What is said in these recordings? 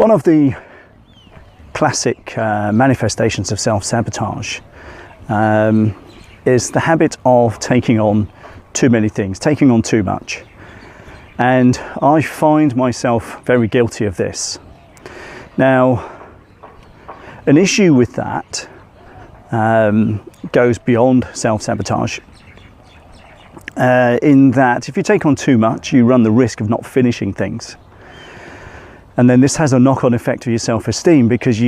One of the classic manifestations of self-sabotage is the habit of taking on too many things, taking on too much. And I find myself very guilty of this. Now, an issue with that goes beyond self-sabotage, in that if you take on too much, you run the risk of not finishing things. And then this has a knock-on effect for your self-esteem, because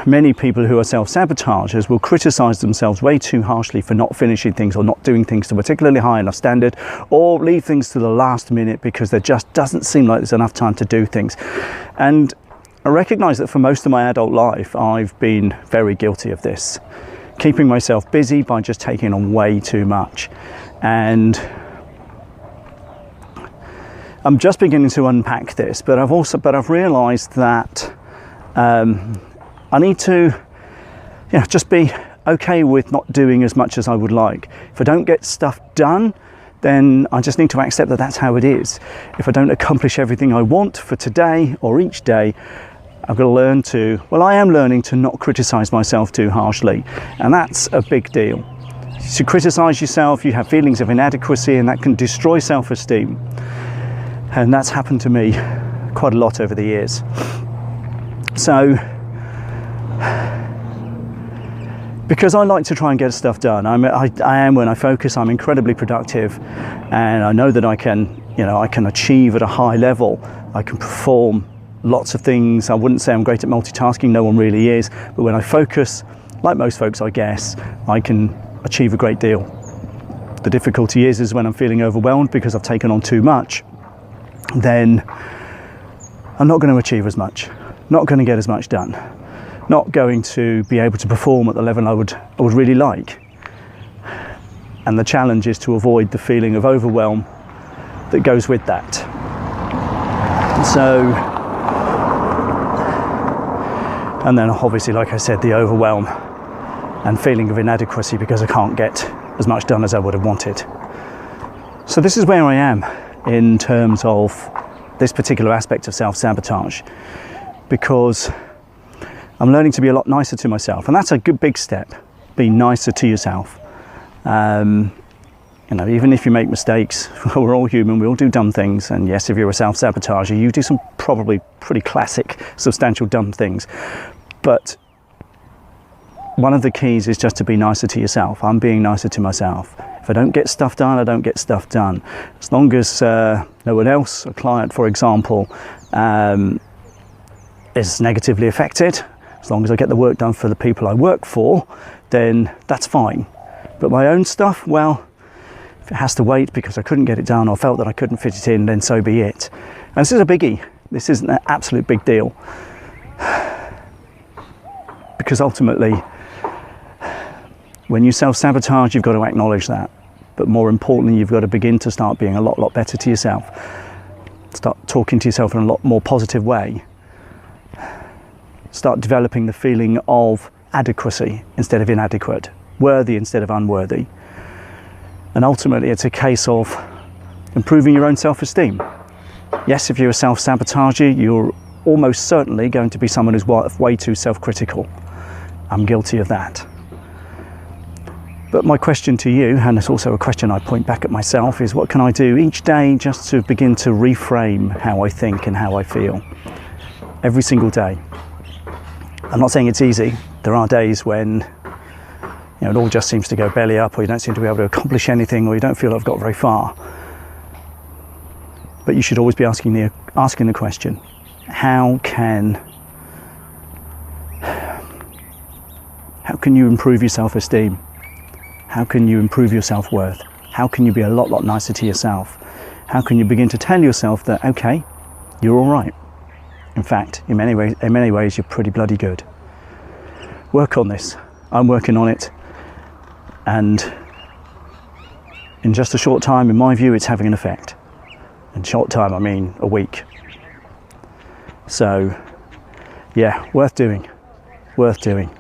many people who are self-sabotagers will criticize themselves way too harshly for not finishing things or not doing things to a particularly high enough standard, or leave things to the last minute because there just doesn't seem like there's enough time to do things. And I recognize that for most of my adult life, I've been very guilty of this, keeping myself busy by just taking on way too much. And I'm just beginning to unpack this, but I've realized that I need to just be okay with not doing as much as I would like. If I don't get stuff done, then I just need to accept that that's how it is. If I don't accomplish everything I want for today or each day, I've got to learn to, I am learning to not criticize myself too harshly. And that's a big deal. To criticize yourself, you have feelings of inadequacy, and that can destroy self-esteem. And that's happened to me quite a lot over the years. So, because I like to try and get stuff done, I am, when I focus, I'm incredibly productive, and I know that I can achieve at a high level. I can perform lots of things. I wouldn't say I'm great at multitasking, no one really is, but when I focus, like most folks I guess, I can achieve a great deal. The difficulty is when I'm feeling overwhelmed because I've taken on too much, then I'm not going to achieve as much, not going to get as much done, not going to be able to perform at the level I would really like. And the challenge is to avoid the feeling of overwhelm that goes with that. So, and then obviously, like I said, the overwhelm and feeling of inadequacy because I can't get as much done as I would have wanted. So this is where I am in terms of this particular aspect of self-sabotage, because I'm learning to be a lot nicer to myself, and that's a good big step. Be nicer to yourself. Even if you make mistakes, we're all human, we all do dumb things, and yes, if you're a self-sabotager, you do some probably pretty classic, substantial dumb things. But one of the keys is just to be nicer to yourself. I'm being nicer to myself. If I don't get stuff done, I don't get stuff done. As long as no one else, a client for example, is negatively affected, as long as I get the work done for the people I work for, then that's fine. But my own stuff, if it has to wait because I couldn't get it done or felt that I couldn't fit it in, then so be it. And this is a biggie. This is an absolute big deal. Because ultimately, when you self-sabotage, you've got to acknowledge that. But more importantly, you've got to begin to start being a lot better to yourself. Start talking to yourself in a lot more positive way. Start developing the feeling of adequacy instead of inadequate, worthy instead of unworthy. And ultimately, it's a case of improving your own self-esteem. Yes, if you're a self-sabotager, you're almost certainly going to be someone who's way too self-critical. I'm guilty of that. But my question to you, and it's also a question I point back at myself, is what can I do each day just to begin to reframe how I think and how I feel? Every single day. I'm not saying it's easy. There are days when it all just seems to go belly up, or you don't seem to be able to accomplish anything, or you don't feel I've got very far. But you should always be asking the question, how can you improve your self-esteem? How can you improve your self-worth? How can you be a lot nicer to yourself? How can you begin to tell yourself that, okay, you're all right? In fact, in many ways, you're pretty bloody good. Work on this. I'm working on it. And in just a short time, in my view, it's having an effect. In short time, I mean a week. So, yeah, worth doing. Worth doing.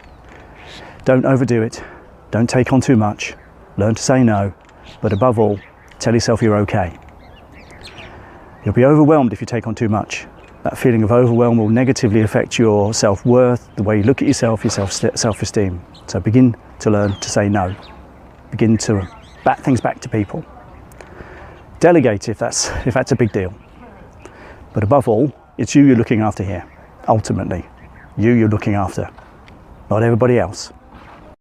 Don't overdo it. Don't take on too much. Learn to say no. But above all, tell yourself you're okay. You'll be overwhelmed if you take on too much. That feeling of overwhelm will negatively affect your self-worth, the way you look at yourself, your self-esteem. So begin to learn to say no. Begin to bat things back to people. Delegate if that's a big deal. But above all, it's you you're looking after here. Ultimately, you're looking after, not everybody else.